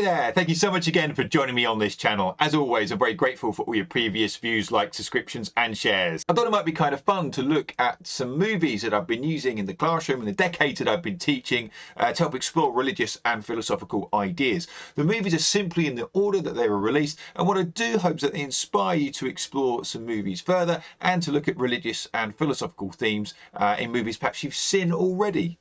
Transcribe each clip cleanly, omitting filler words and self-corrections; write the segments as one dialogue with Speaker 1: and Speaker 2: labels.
Speaker 1: there, thank you so much again for joining me on this channel. As always, I'm very grateful for all your previous views, likes, subscriptions and shares. I thought it might be kind of fun to look at some movies that I've been using in the classroom in the decades that I've been teaching to help explore religious and philosophical ideas. The movies are simply in the order that they were released, and what I do hope is that they inspire you to explore some movies further and to look at religious and philosophical themes in movies perhaps you've seen already.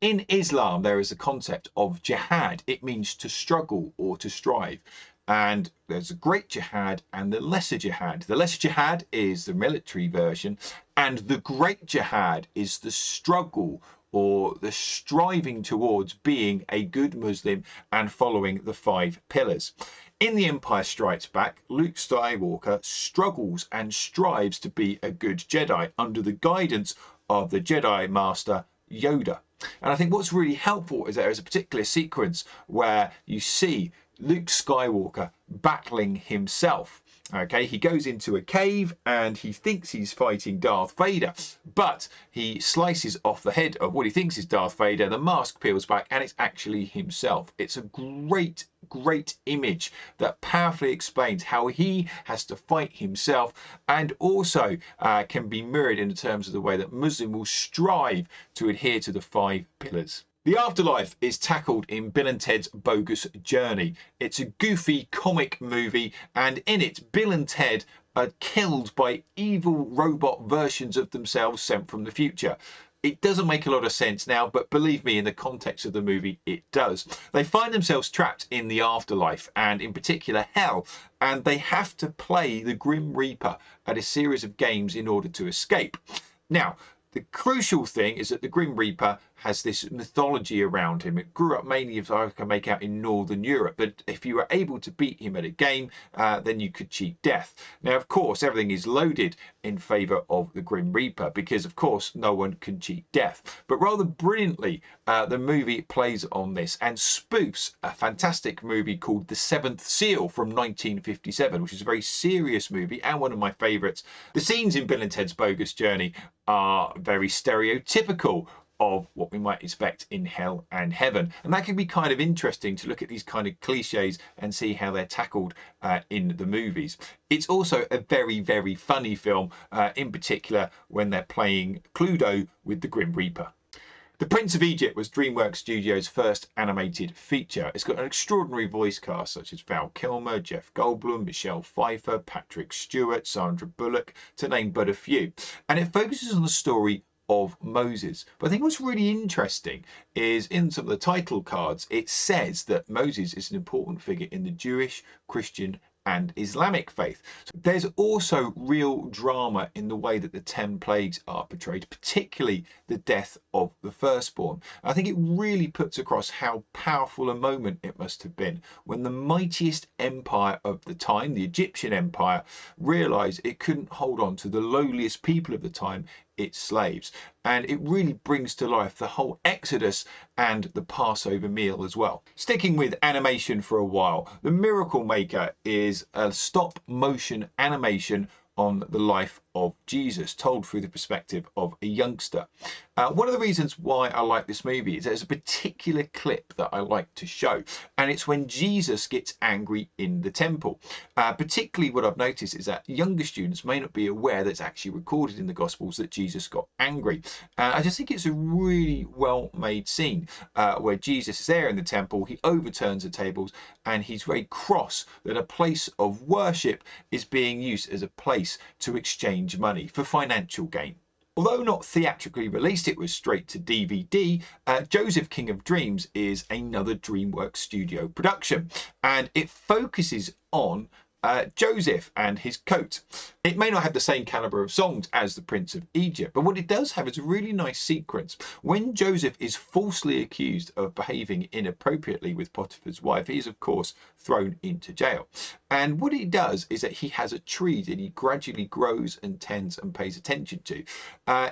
Speaker 1: In Islam, there is a concept of jihad. It means to struggle or to strive. And there's a great jihad and the lesser jihad. The lesser jihad is the military version, and the great jihad is the struggle or the striving towards being a good Muslim and following the 5 pillars. In The Empire Strikes Back, Luke Skywalker struggles and strives to be a good Jedi under the guidance of the Jedi Master Yoda. And I think what's really helpful is there is a particular sequence where you see Luke Skywalker battling himself. Okay, he goes into a cave and he thinks he's fighting Darth Vader, but he slices off the head of what he thinks is Darth Vader. The mask peels back and it's actually himself. It's a great image that powerfully explains how he has to fight himself, and also can be mirrored in terms of the way that Muslims will strive to adhere to the 5 pillars. The afterlife is tackled in Bill and Ted's Bogus Journey. It's a goofy comic movie, and in it Bill and Ted are killed by evil robot versions of themselves sent from the future. It doesn't make a lot of sense now, but believe me, in the context of the movie, it does. They find themselves trapped in the afterlife, and in particular hell, and they have to play the Grim Reaper at a series of games in order to escape. Now, the crucial thing is that the Grim Reaper has this mythology around him. It grew up mainly, as I can make out, in Northern Europe. But if you were able to beat him at a game, then you could cheat death. Now, of course, everything is loaded in favour of the Grim Reaper because, of course, no one can cheat death. But rather brilliantly, the movie plays on this and spoofs a fantastic movie called The Seventh Seal from 1957, which is a very serious movie and one of my favourites. The scenes in Bill and Ted's Bogus Journey are very stereotypical of what we might expect in hell and heaven, and that can be kind of interesting to look at these kind of cliches and see how they're tackled in the movies. It's also a very funny film, in particular when they're playing Cluedo with the Grim Reaper. The Prince of Egypt was DreamWorks Studios' first animated feature. It's got an extraordinary voice cast such as Val Kilmer, Jeff Goldblum, Michelle Pfeiffer, Patrick Stewart, Sandra Bullock, to name but a few. And it focuses on the story of Moses. But I think what's really interesting is in some of the title cards, it says that Moses is an important figure in the Jewish, Christian and Islamic faith. So there's also real drama in the way that the 10 plagues are portrayed, particularly the death of the firstborn. I think it really puts across how powerful a moment it must have been when the mightiest empire of the time, the Egyptian empire, realized it couldn't hold on to the lowliest people of the time, its slaves. And it really brings to life the whole Exodus and the Passover meal as well. Sticking with animation for a while, The Miracle Maker is a stop motion animation on the life of Jesus, told through the perspective of a youngster. One of the reasons why I like this movie is there's a particular clip that I like to show, and it's when Jesus gets angry in the temple. Particularly what I've noticed is that younger students may not be aware that it's actually recorded in the Gospels that Jesus got angry. I just think it's a really well made scene where Jesus is there in the temple, he overturns the tables, and he's very cross that a place of worship is being used as a place to exchange money for financial gain. Although not theatrically released, it was straight to DVD. Joseph, King of Dreams is another DreamWorks studio production, and it focuses on Joseph and his coat. It may not have the same caliber of songs as the Prince of Egypt, but what it does have is a really nice sequence. When Joseph is falsely accused of behaving inappropriately with Potiphar's wife, he is of course thrown into jail. And what he does is that he has a tree that he gradually grows and tends and pays attention to.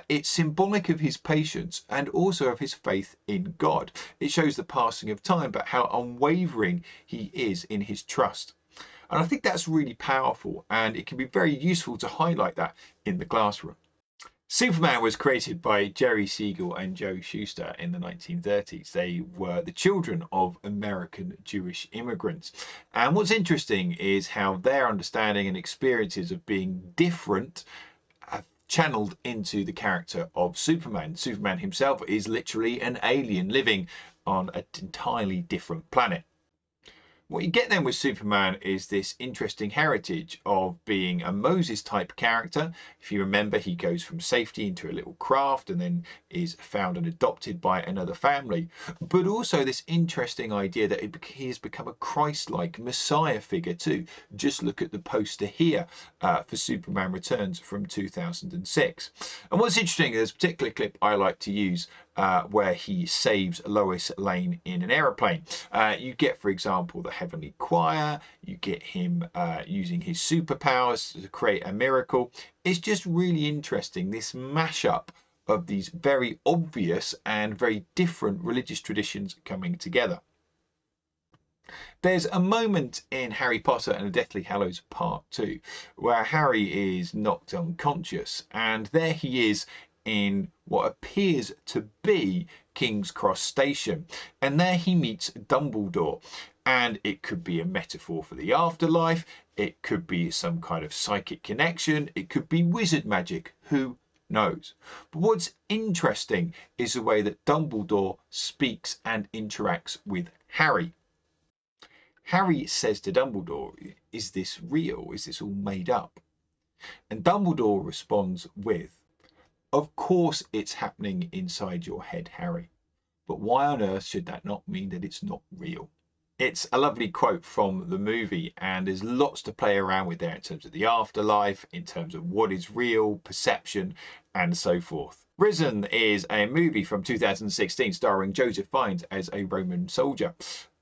Speaker 1: It's symbolic of his patience and also of his faith in God. It shows the passing of time, but how unwavering he is in his trust. And I think that's really powerful, and it can be very useful to highlight that in the classroom. Superman was created by Jerry Siegel and Joe Shuster in the 1930s. They were the children of American Jewish immigrants. And what's interesting is how their understanding and experiences of being different have channeled into the character of Superman. Superman himself is literally an alien living on an entirely different planet. What you get then with Superman is this interesting heritage of being a Moses type character. If you remember, he goes from safety into a little craft and then is found and adopted by another family. But also this interesting idea that he has become a Christ-like Messiah figure too. Just look at the poster here for Superman Returns from 2006. And what's interesting, there's a particular clip I like to use where he saves Lois Lane in an aeroplane. You get, for example, the Heavenly Choir, you get him using his superpowers to create a miracle. It's just really interesting, this mashup of these very obvious and very different religious traditions coming together. There's a moment in Harry Potter and the Deathly Hallows Part 2 where Harry is knocked unconscious, and there he is in what appears to be King's Cross Station, and there he meets Dumbledore. And it could be a metaphor for the afterlife, it could be some kind of psychic connection, it could be wizard magic, who knows. But what's interesting is the way that Dumbledore speaks and interacts with Harry. Harry says to Dumbledore, "Is this real? Is this all made up?" And Dumbledore responds with, "Of course it's happening inside your head, Harry. But why on earth should that not mean that it's not real?" It's a lovely quote from the movie, and there's lots to play around with there in terms of the afterlife, in terms of what is real, perception, and so forth. Risen is a movie from 2016 starring Joseph Fiennes as a Roman soldier.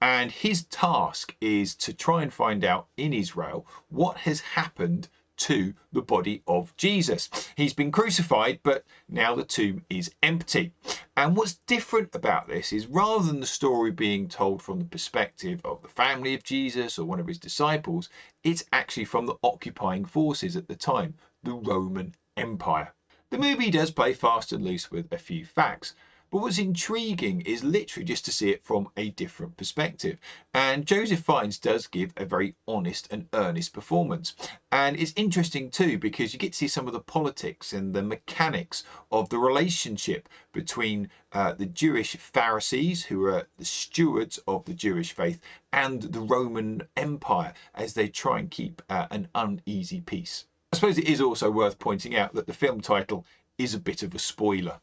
Speaker 1: And his task is to try and find out in Israel what has happened to the body of Jesus. He's been crucified, but now the tomb is empty. And what's different about this is, rather than the story being told from the perspective of the family of Jesus or one of his disciples, it's actually from the occupying forces at the time, the Roman Empire. The movie does play fast and loose with a few facts, but what's intriguing is literally just to see it from a different perspective. And Joseph Fiennes does give a very honest and earnest performance. And it's interesting too, because you get to see some of the politics and the mechanics of the relationship between the Jewish Pharisees, who are the stewards of the Jewish faith, and the Roman Empire as they try and keep an uneasy peace. I suppose it is also worth pointing out that the film title is a bit of a spoiler.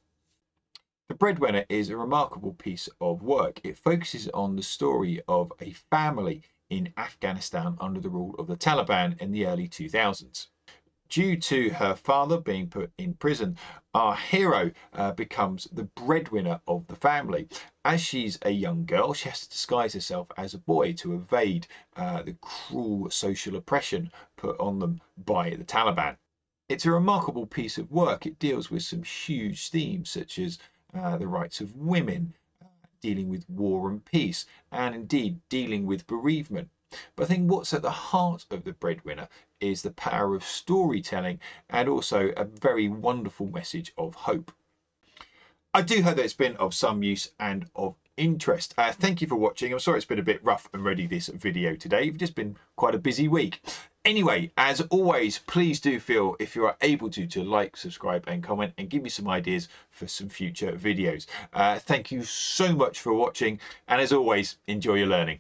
Speaker 1: The Breadwinner is a remarkable piece of work. It focuses on the story of a family in Afghanistan under the rule of the Taliban in the early 2000s. Due to her father being put in prison, our hero becomes the breadwinner of the family. As she's a young girl, she has to disguise herself as a boy to evade the cruel social oppression put on them by the Taliban. It's a remarkable piece of work. It deals with some huge themes such as the rights of women, dealing with war and peace, and indeed dealing with bereavement. But I think what's at the heart of The Breadwinner is the power of storytelling, and also a very wonderful message of hope. I do hope that it's been of some use and of interest. Thank you for watching. I'm sorry it's been a bit rough and ready this video today. It's just been quite a busy week. Anyway, as always, please do feel, if you are able to like, subscribe and comment, and give me some ideas for some future videos. Thank you so much for watching, and as always, enjoy your learning.